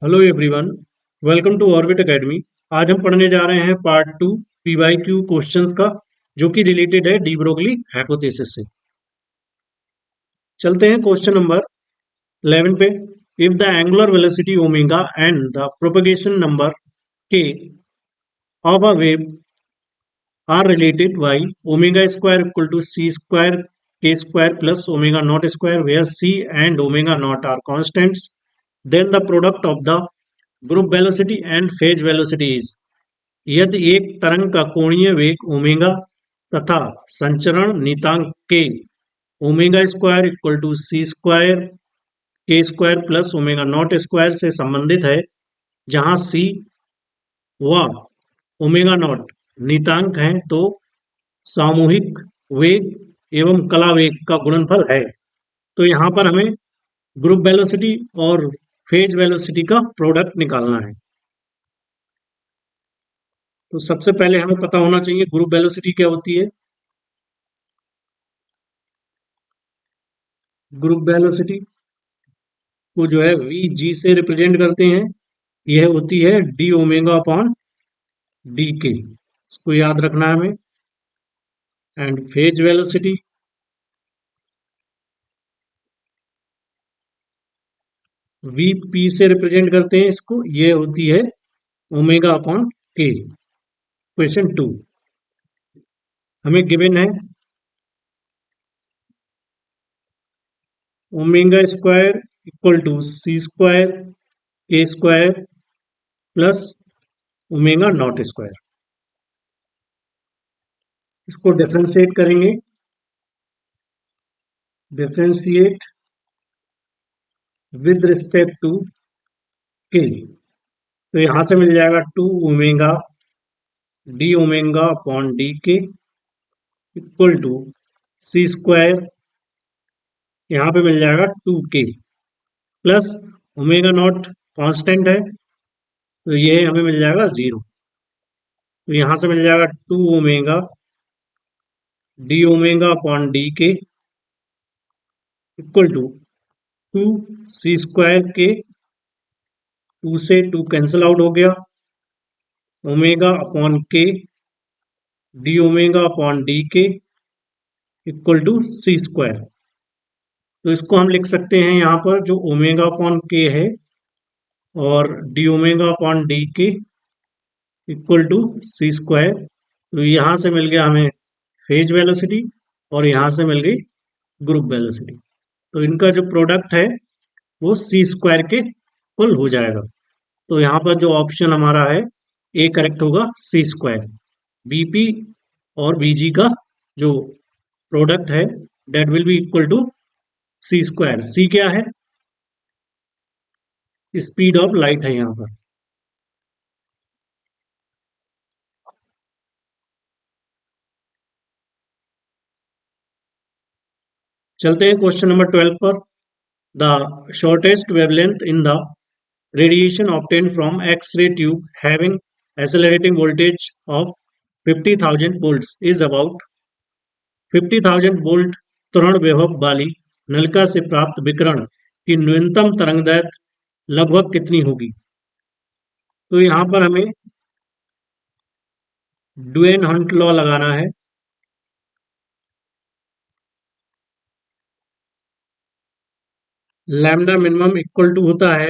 Hello everyone, welcome to orbit academy. आज हम पढ़ने जा रहे हैं पार्ट 2 पीवाईक्यू क्वेश्चंस का, जो कि रिलेटेड है डी ब्रोगली हाइपोथेसिस से। चलते हैं क्वेश्चन नंबर 11 पे। If the angular velocity omega and the propagation number K of a wave are related by omega square equal to C square K square plus omega naught square, where C and omega naught are constants, then the product of the group velocity and phase velocity is। यदि एक तरंग का कोणीय वेग omega तथा संचरण नियतांक K omega square equal to C square K square plus omega naught square से संबंधित है, जहां सी व ओमेगा नॉट नियतांक है, तो सामूहिक वेग एवं कला वेग का गुणनफल है। तो यहाँ पर हमें ग्रुप वेलोसिटी और फेज वेलोसिटी का प्रोडक्ट निकालना है। तो सबसे पहले हमें पता होना चाहिए ग्रुप वेलोसिटी क्या होती है। ग्रुप वेलोसिटी को जो है वी जी से रिप्रेजेंट करते हैं। यह होती है डी ओमेगा अपॉन डी के, इसको याद रखना है हमें। And phase velocity V P से रिप्रेजेंट करते हैं इसको, ये होती है ओमेगा अपॉन के। क्वेश्चन 2 हमें गिवन है omega square equal to C square K square plus omega naught square. इसको डिफरेंशिएट करेंगे। Differentiate with respect to K, तो यहां से मिल जाएगा 2 omega D omega upon D K equal to C square, यहाँ पे मिल जाएगा 2 के प्लस ओमेगा नॉट कांस्टेंट है, तो ये हमें मिल जाएगा 0। तो यहाँ से मिल जाएगा 2 omega D omega upon D K equal to 2 C square के, 2 से 2 कैंसिल आउट हो गया, ओमेगा अपॉन के D omega upon D K equal to C square. तो इसको हम लिख सकते हैं यहाँ पर जो ओमेगा अपॉन के है और D omega upon D K equal to C square. तो यहाँ से मिल गया हमें फेज वेलोसिटी और यहाँ से मिल गई ग्रुप वेलोसिटी। तो इनका जो प्रोडक्ट है वो सी स्क्वायर के कुल हो जाएगा। तो यहाँ पर जो ऑप्शन हमारा है ए करेक्ट होगा, सी स्क्वायर। बीपी और बीजी का जो प्रोडक्ट है that will be equal to C square. C क्या है? स्पीड ऑफ लाइट है यहाँ पर। चलते हैं क्वेश्चन नंबर 12 पर। The shortest wavelength in the radiation obtained from X-ray tube having accelerating voltage of 50,000 volts is about 50,000 volt त्वरण विभव वाली नलिका से प्राप्त विकिरण की न्यूनतम तरंगदैर्घ्य लगभग कितनी होगी? तो यहाँ पर हमें ड्यूएन हंट लॉ लगाना है। लैम्डा मिनिमम इक्वल टू होता है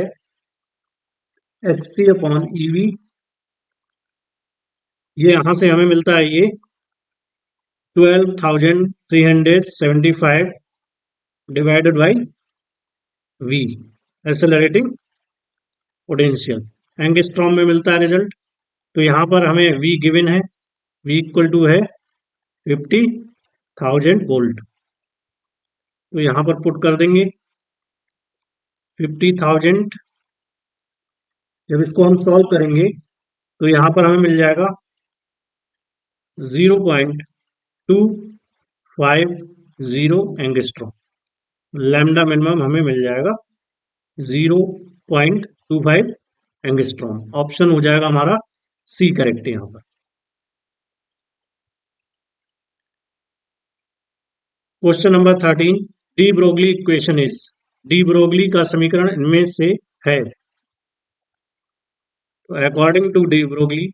एच अपॉन ईवी। ये यहां से हमें मिलता है ये 12,375 divided by V, accelerating potential. Angstrom में मिलता है रिजल्ट। तो यहाँ पर हमें वी गिवन है, वी इक्वल टू है 50,000 वोल्ट। तो यहाँ पर पुट कर देंगे 50,000। जब इसको हम सॉल्व करेंगे तो यहाँ पर हमें मिल जाएगा 0.250 एंगस्ट्रॉम। लैम्डा मिनिमम हमें मिल जाएगा 0.25 एंगस्ट्रॉम। ऑप्शन हो जाएगा हमारा सी करेक्ट यहाँ पर। Question number 13 de Broglie equation is. De Broglie का समीकरण इनमें से है। तो according to de Broglie,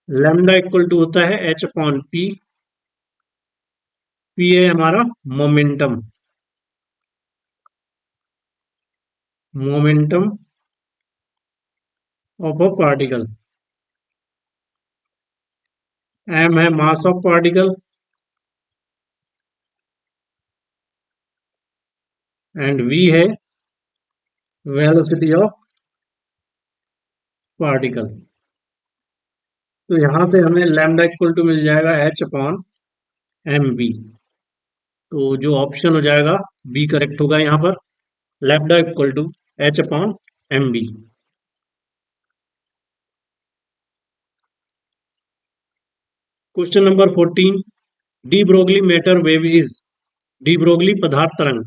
lambda equal to होता है एच अपॉन पी। पी है हमारा momentum, momentum of a particle. M है mass of particle and V है वेलोसिटी ऑफ पार्टिकल। तो यहां से हमें लैम्डा इक्वल टू मिल जाएगा एच अपॉन एम बी। तो जो ऑप्शन हो जाएगा बी करेक्ट होगा यहाँ पर, lambda equal to h upon m B. Question number 14, de Broglie matter wave is, de Broglie पदार्थ तरंग।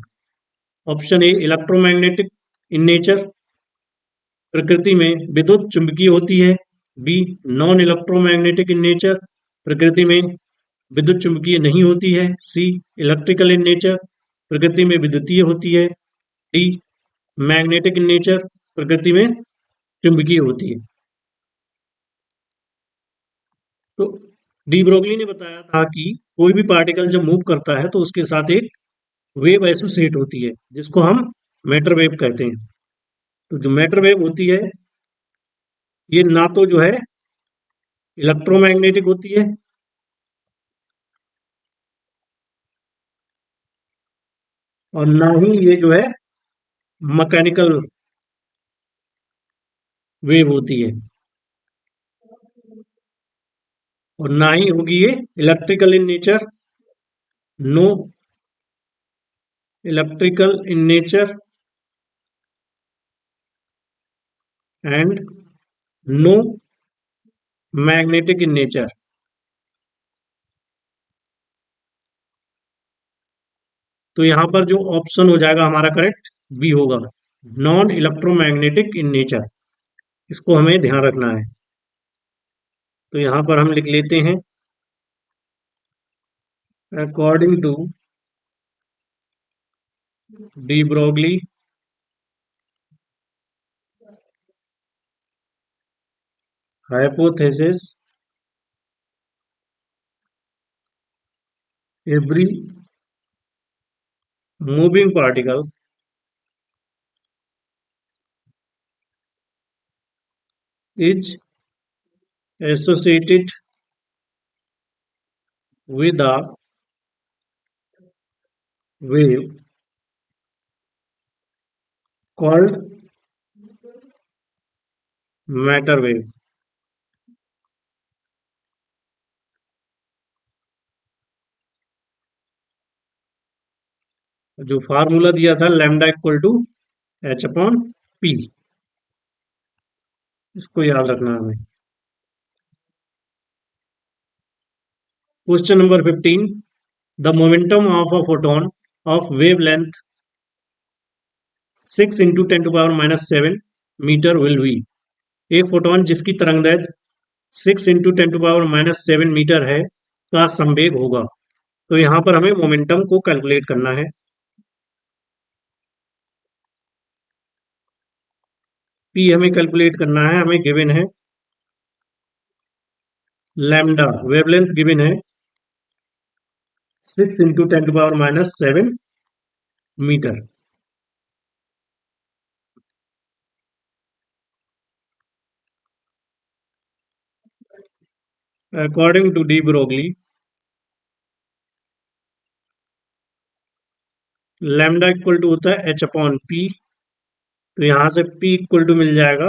Option A electromagnetic in nature, प्रकृति में विद्युत चुंबकीय होती है। B non electromagnetic in nature, प्रकृति में विद्युत चुंबकीय नहीं होती है। सी इलेक्ट्रिकल इन नेचर, प्रकृति में विद्युतीय होती है। डी मैग्नेटिक इन नेचर, प्रकृति में चुंबकीय होती है। तो डी ब्रोगली ने बताया था कि कोई भी पार्टिकल जब मूव करता है तो उसके साथ एक वेव एसोसिएट होती है जिसको हम मैटर वेव कहते हैं। तो जो मैटर वेव होती है ये ना तो जो है इलेक्ट्रोमैग्नेटिक होती है और ना ही ये जो है मैकेनिकल वेव होती है, और ना ही होगी ये electrical in nature. No electrical in nature and no magnetic in nature. तो यहां पर जो ऑप्शन हो जाएगा हमारा करेक्ट बी होगा, नॉन इलेक्ट्रोमैग्नेटिक इन नेचर। इसको हमें ध्यान रखना है। तो यहां पर हम लिख लेते हैं according to de Broglie hypothesis, every moving particle is associated with a wave called matter wave। जो फार्मूला दिया था lambda equal to h upon p, इसको याद रखना है हमें। Question number 15, the momentum of a photon of wavelength 6 into 10⁻⁷ metre will be. एक photon जिसकी तरंगदैर्घ्य 6 इंटू 10⁻⁷ मीटर है का संवेग होगा। तो यहाँ पर हमें मोमेंटम को कैलकुलेट करना है। पी हमें कैलकुलेट करना है, हमें गिवन है लैम्डा वेवलेंथ गिवन है 6 into 10⁻⁷ metre. According to de Broglie, lambda equal to होता है एच अपॉन पी। तो यहां से पी इक्वल टू मिल जाएगा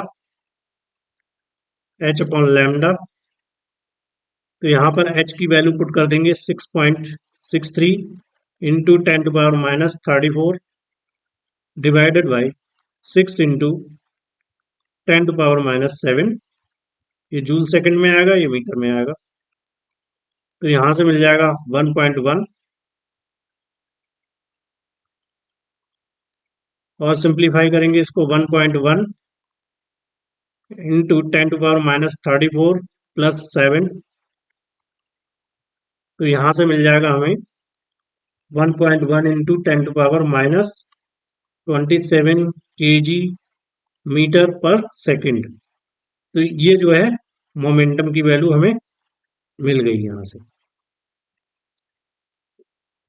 एच अपॉन लैम्डा। तो यहाँ पर एच की वैल्यू पुट कर देंगे 6.63 इंटू 10⁻⁻34 डिवाइडेड बाई 6 इंटू 10⁻⁷। ये जूल सेकंड में आएगा, ये मीटर में आएगा। तो यहां से मिल जाएगा 1.1 और सिंप्लीफाई करेंगे इसको 1.1 इंटू 10⁻⁻34 प्लस 7। तो यहां से मिल जाएगा हमें 1.1 into 10⁻27 kg metre per second. तो ये जो है मोमेंटम की वैल्यू हमें मिल गई यहाँ से।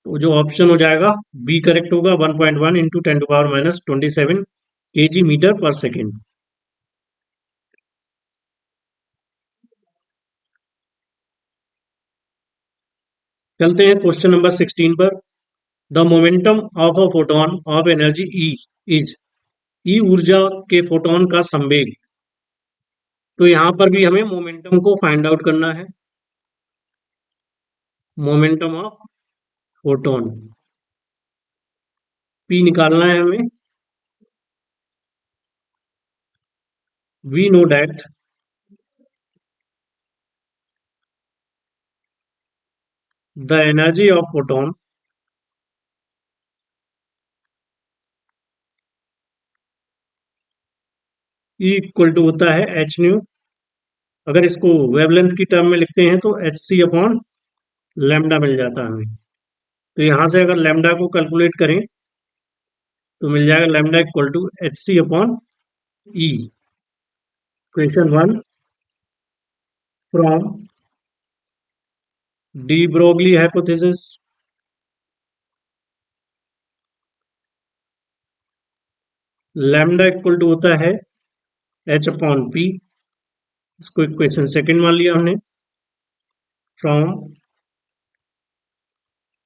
तो जो ऑप्शन हो जाएगा बी करेक्ट होगा, 1.1 into 10⁻27 kg metre per second. चलते हैं क्वेश्चन नंबर 16 पर। The momentum of a photon of energy E is, E ऊर्जा के फोटोन का संवेग। तो यहां पर भी हमें मोमेंटम को फाइंड आउट करना है। मोमेंटम ऑफ फोटोन पी निकालना है हमें। We know that the energy of photon E equal to होता है एच न्यू। अगर इसको वेवलेंथ की टर्म में लिखते हैं तो एच सी अपॉन लैम्डा मिल जाता है हमें। तो यहां से अगर लैम्डा को कैलकुलेट करें तो मिल जाएगा lambda equal to h c upon E. Question 1, from de Broglie hypothesis lambda equal to होता है एच अपॉन पी। इसको इक्वेशन सेकंड मान लिया हमने। फ्रॉम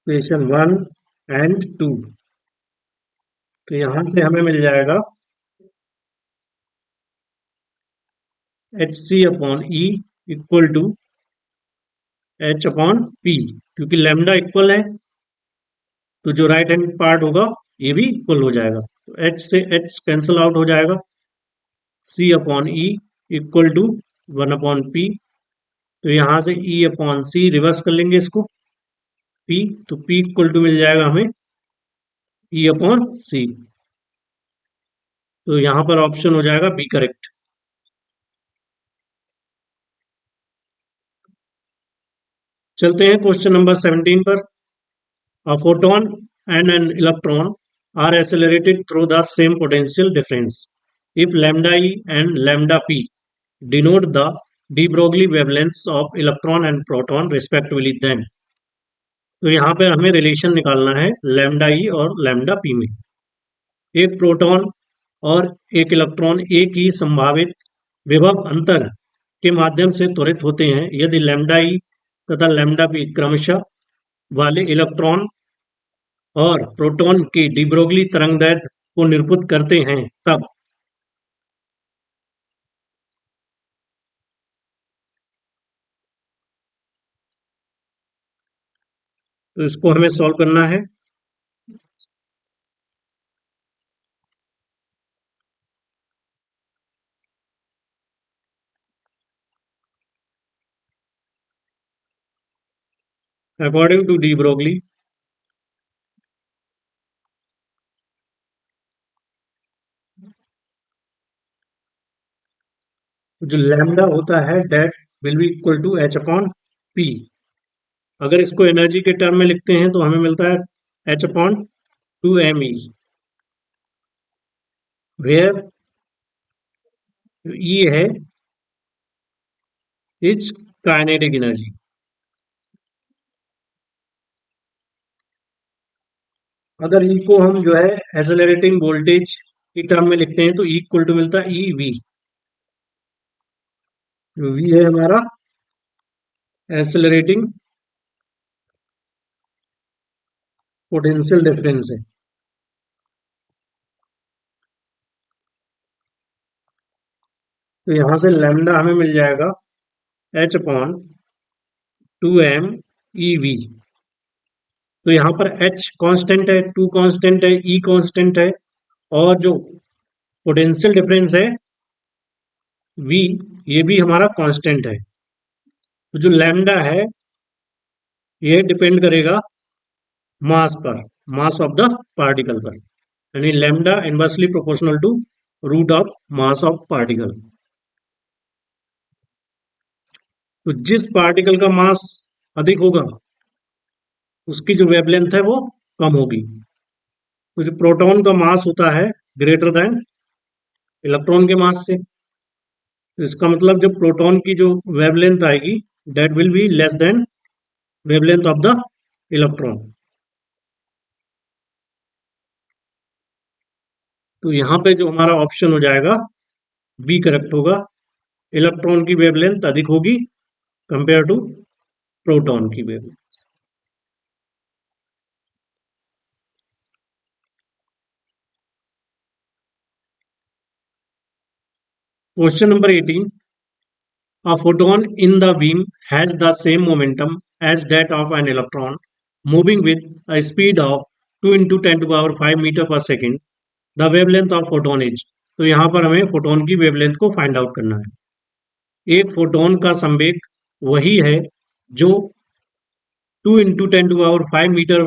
इक्वेशन 1 एंड 2, तो यहां से हमें मिल जाएगा h c upon E equal to h upon p. क्योंकि लैम्डा इक्वल है तो जो राइट हैंड पार्ट होगा ये भी इक्वल हो जाएगा, तो एच से एच कैंसिल आउट हो जाएगा। C upon E equal to 1/p। तो यहां से ई अपॉन सी रिवर्स कर लेंगे इसको, पी, तो पी इक्वल टू मिल जाएगा हमें ई अपॉन सी। तो यहां पर ऑप्शन हो जाएगा बी करेक्ट। चलते हैं क्वेश्चन नंबर 17 पर। A photon and an electron are accelerated through the same potential difference. If lambda e and lambda p denote the de Broglie wavelengths of electron and proton respectively, then तो यहाँ पे हमें relation निकालना है lambda ई और lambda P में। एक proton और एक इलेक्ट्रॉन एक ही संभावित विभव अंतर के माध्यम से त्वरित होते हैं यदि लैम्डा ई तथा लैम्डा पी क्रमशः वाले इलेक्ट्रॉन और प्रोटॉन की डी ब्रोगली तरंगदैर्ध्य को निरूपित करते हैं तब। तो इसको हमें सॉल्व करना है। अकॉर्डिंग टू डी ब्रोगली, जो लैम्डा होता है that will be equal to h upon p. अगर इसको एनर्जी के टर्म में लिखते हैं तो हमें मिलता है एच अपॉन 2 me, वेयर ई है इज काइनेटिक एनर्जी। अगर ई को हम जो है एक्सेलरेटिंग वोल्टेज की टर्म में लिखते हैं तो ई इक्वल टू मिलता है ई वी। वी है हमारा एक्सेलरेटिंग पोटेंशियल डिफरेंस है। तो यहां से लैम्डा हमें मिल जाएगा एच अपॉन 2 me वी। तो यहाँ पर एच कांस्टेंट है, टू कांस्टेंट है, ई कांस्टेंट है, और जो पोटेंशियल डिफरेंस है वी, ये भी हमारा कांस्टेंट है। तो जो लैम्डा है ये डिपेंड करेगा मास पर, मास ऑफ द पार्टिकल पर, यानी lambda inversely proportional to root of mass of particle. तो जिस पार्टिकल का मास अधिक होगा उसकी जो वेवलेंथ है वो कम होगी। तो जो प्रोटॉन का मास होता है ग्रेटर देन इलेक्ट्रॉन के मास से, तो इसका मतलब जब प्रोटॉन की जो वेवलेंथ आएगी that will be less than wavelength of the electron. तो यहाँ पे जो हमारा ऑप्शन हो जाएगा बी करेक्ट होगा। इलेक्ट्रॉन की वेवलेंथ अधिक होगी कंपेयर टू प्रोटॉन की wavelength. Question number 18, a photon in the beam has the same momentum as that of an electron moving with a speed of 2 into 10 to the power 5 meter per second. The wavelength of photon is, तो यहाँ पर हमें photon की wavelength को find out करना है। एक photon का संवेग वही है जो 2 into 10 to power 5 metre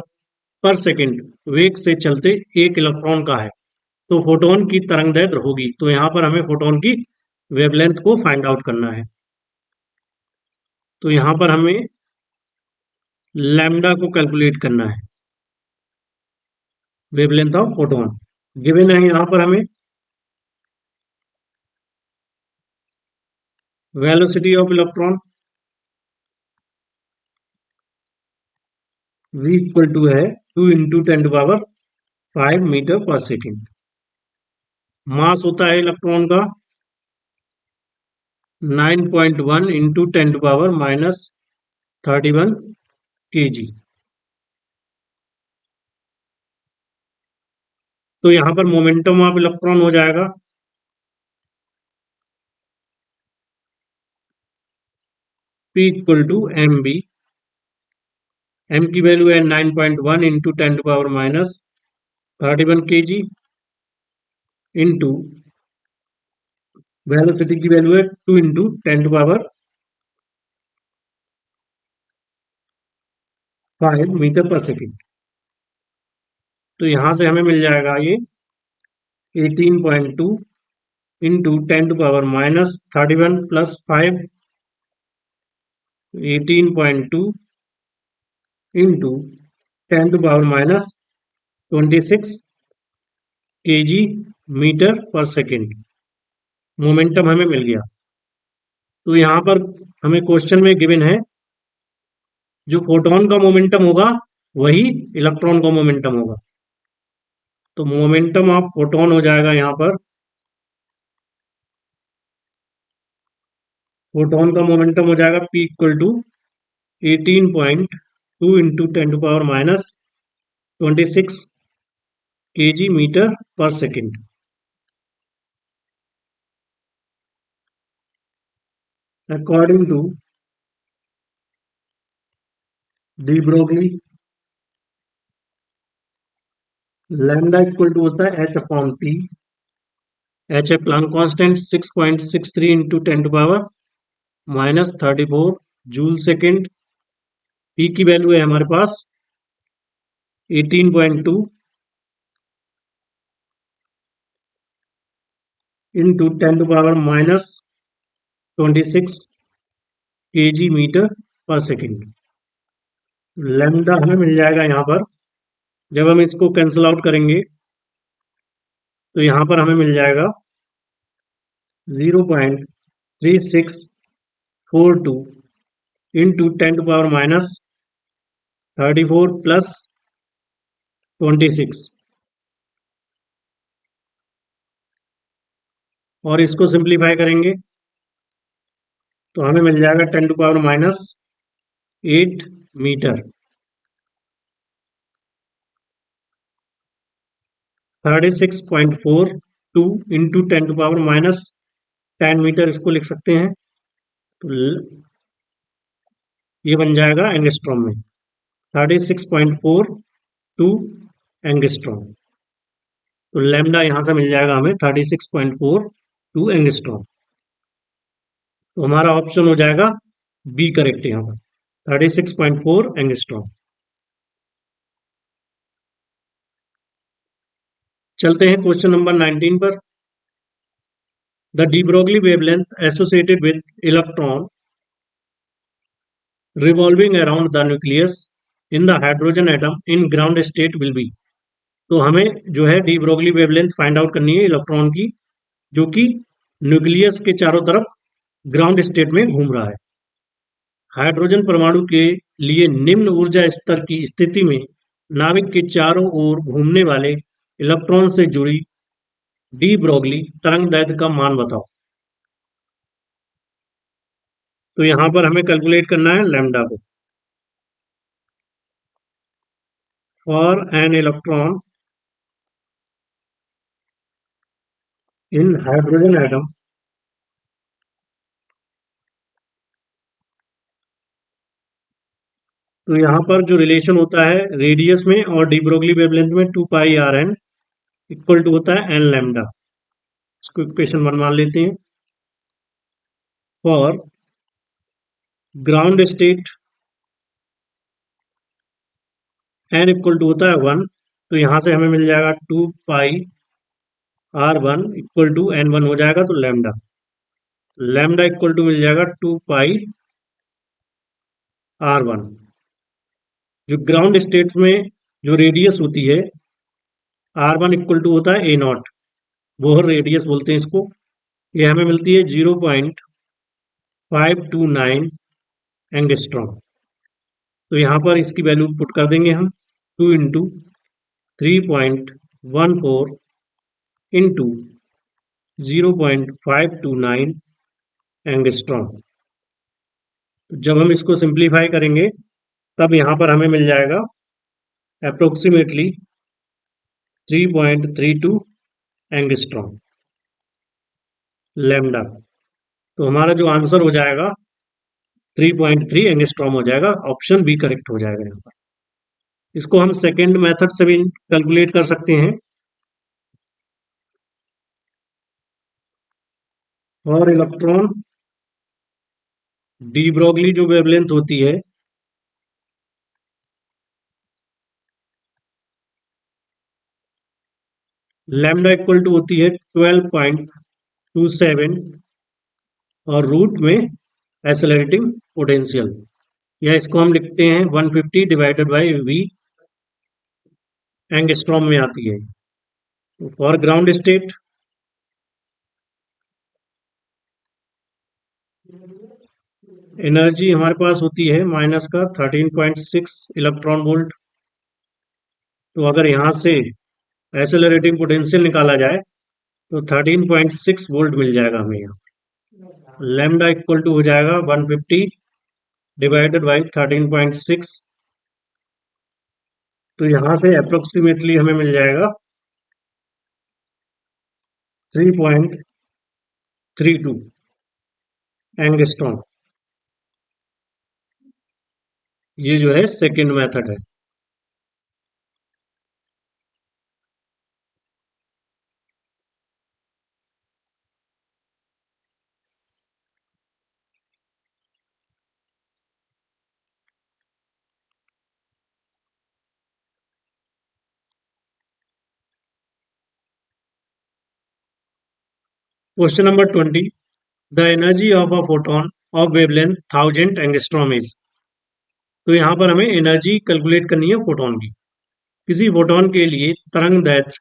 per second वेग से चलते एक इलेक्ट्रॉन का है, तो फोटोन की तरंग दैर्ध्य होगी। तो यहाँ पर हमें फोटोन की वेवलेंथ को फाइंड आउट करना है। तो यहाँ पर हमें लैम्डा को कैलकुलेट करना है, वेवलेंथ ऑफ फोटोन गिवन है यहाँ पर हमें। Velocity of electron v equal to है 2 into 10 to power 5 metre per second. Mass होता है इलेक्ट्रॉन का 9.1 into 10 to power minus 31 kg। तो यहाँ पर मोमेंटम ऑफ इलेक्ट्रॉन हो जाएगा P equal to m B. एम की वैल्यू है 9.1 into 10 to power minus 31 kg into velocity की वैल्यू है 2 into 10 to power 5 metre per second. तो यहां से हमें मिल जाएगा ये 18.2 into 10 to power minus 31 plus 5, 18.2 into 10 to power minus 26 kg metre per second momentum हमें मिल गया। तो यहाँ पर हमें क्वेश्चन में गिवन है जो फोटोन का मोमेंटम होगा वही इलेक्ट्रॉन का मोमेंटम होगा। तो मोमेंटम ऑफ फोटोन हो जाएगा यहाँ पर, फोटोन का मोमेंटम हो जाएगा P equal to 18.2 into 10 to power minus 26 kg metre per second. According to de Broglie lambda equal to होता है h अपॉन p। h है Planck constant 6.63 into 10 to power minus 34 joule second. p की value है हमारे पास 18.2 into 10 to power minus 26 kg metre per second. Lambda हमें मिल जाएगा यहाँ पर, जब हम इसको कैंसिल आउट करेंगे तो यहाँ पर हमें मिल जाएगा 0.3642 into 10 to power minus 34 plus 26, और इसको सिंप्लीफाई करेंगे तो हमें मिल जाएगा 10 to power minus 8 metre. 36.42 into 10 to power minus 10 metre इसको लिख सकते हैं। तो ये बन जाएगा एंगस्ट्रॉम में 36.42 एंगस्ट्रॉम। तो लैम्डा यहां से मिल जाएगा हमें 36.42 एंगस्ट्रॉम। तो हमारा ऑप्शन हो जाएगा बी करेक्ट यहाँ पर 36.4 एंगस्ट्रॉम। चलते हैं क्वेश्चन नंबर 19 पर। The de Broglie wavelength associated with electron revolving around the nucleus in the hydrogen atom in ground state will be। तो हमें जो है de Broglie wavelength find out करनी है इलेक्ट्रॉन की, जो कि न्यूक्लियस के चारों तरफ ग्राउंड स्टेट में घूम रहा है। हाइड्रोजन परमाणु के लिए निम्न ऊर्जा स्तर की स्थिति में नाभिक के चारों ओर घूमने वाले इलेक्ट्रॉन से जुड़ी डी ब्रोगली तरंगदैर्ध्य का मान बताओ। तो यहां पर हमें कैलकुलेट करना है लैम्डा को। For an electron in hydrogen atom, तो यहाँ पर जो रिलेशन होता है रेडियस में और डी ब्रोगली वेवलेंथ में 2πr n इक्वल टू होता है एन लैम्डा। इसको इक्वेशन 1 मान लेते हैं। For ground state n equal to होता है 1, तो यहाँ से हमें मिल जाएगा 2πr1 इक्वल टू n1 हो जाएगा, तो लैम्डा लैम्डा इक्वल टू मिल जाएगा 2πr1। जो ग्राउंड स्टेट में जो रेडियस होती है r1 इक्वल टू होता है a0, बोहर रेडियस बोलते हैं इसको। ये हमें मिलती है 0.529 एंगस्ट्रॉम। तो यहाँ पर इसकी वैल्यू पुट कर देंगे हम, 2 इंटू 3.14 इंटू 0.529 एंगस्ट्रॉम। जब हम इसको सिंप्लीफाई करेंगे तब यहाँ पर हमें मिल जाएगा अप्रोक्सीमेटली 3.32 एंगस्ट्रॉम लैम्डा। तो हमारा जो आंसर हो जाएगा 3.3 एंगस्ट्रॉम हो जाएगा। ऑप्शन बी करेक्ट हो जाएगा यहाँ पर। इसको हम सेकेंड मेथड से भी कैलकुलेट कर सकते हैं। और इलेक्ट्रॉन डी ब्रोगली जो वेवलेंथ होती है लैम्डा इक्वल टू होती है 12.27 और रूट में एक्सेलरेटिंग पोटेंशियल, या इसको हम लिखते हैं 150 डिवाइडेड बाई वी एंगस्ट्रॉम में आती है। फॉर ग्राउंड स्टेट एनर्जी हमारे पास होती है माइनस का 13.6 इलेक्ट्रॉन वोल्ट। तो अगर यहाँ से एक्सेलरेटिंग पोटेंशियल निकाला जाए तो 13.6 वोल्ट मिल जाएगा हमें यहाँ। लैम्डा इक्वल टू हो जाएगा 150 डिवाइडेड बाई 13.6। तो यहाँ से अप्रोक्सीमेटली हमें मिल जाएगा 3.32 एंगस्ट्रॉम। ये जो है सेकेंड मेथड है। Question number 20, the energy of a photon of wavelength 1000 angstrom is. तो यहाँ पर हमें एनर्जी कैलकुलेट करनी है फोटोन की। किसी फोटोन के लिए तरंग दैर्ध्य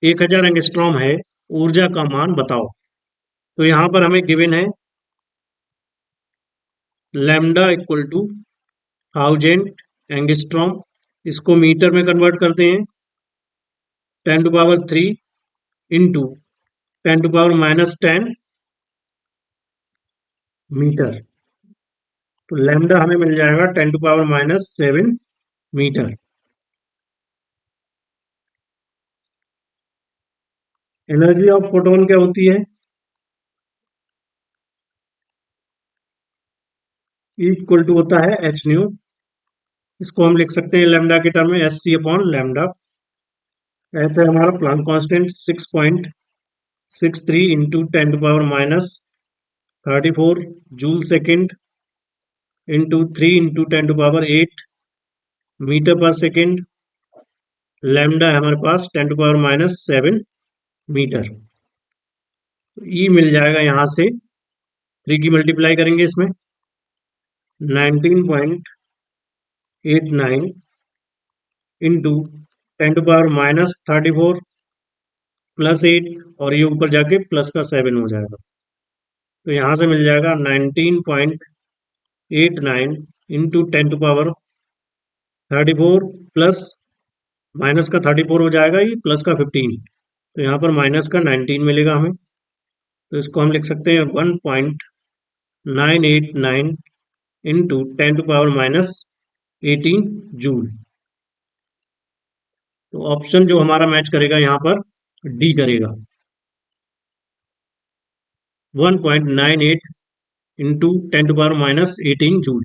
1000 एंगस्ट्रॉम है, ऊर्जा का मान बताओ। तो यहाँ पर हमें गिवन है लैम्डा इक्वल टू 1000 एंगस्ट्रॉम। इसको मीटर में कन्वर्ट करते हैं 10⁻³ इंटू 10⁻−10 मीटर। तो लैम्डा हमें मिल जाएगा 10⁻−7 मीटर। एनर्जी ऑफ फोटोन क्या होती है? इक्वल टू होता है एच न्यू। इसको हम लिख सकते हैं लैम्डा के टर्म में Sc/लैम्डा। ऐसे हमारा Planck constant 6.63 into 10⁻−34 joule second into 3 into 10⁸ metre per second. Lambda है हमारे पास 10⁻−7 मीटर। ई मिल जाएगा, यहाँ से 3 की मल्टीप्लाई करेंगे इसमें 89 इंटू 10⁻−34 +8 और ये ऊपर जाके प्लस का 7 हो जाएगा। तो यहाँ से मिल जाएगा 19.89 इंटू 10⁻34 प्लस माइनस का 34 हो जाएगा, ये प्लस का 15, तो यहाँ पर माइनस का 19 मिलेगा हमें। तो इसको हम लिख सकते हैं 1.989 इंटू 10⁻−18 जूल। तो ऑप्शन जो हमारा मैच करेगा यहाँ पर डी करेगा, 1.98 इंटू 10⁻−18 जूल।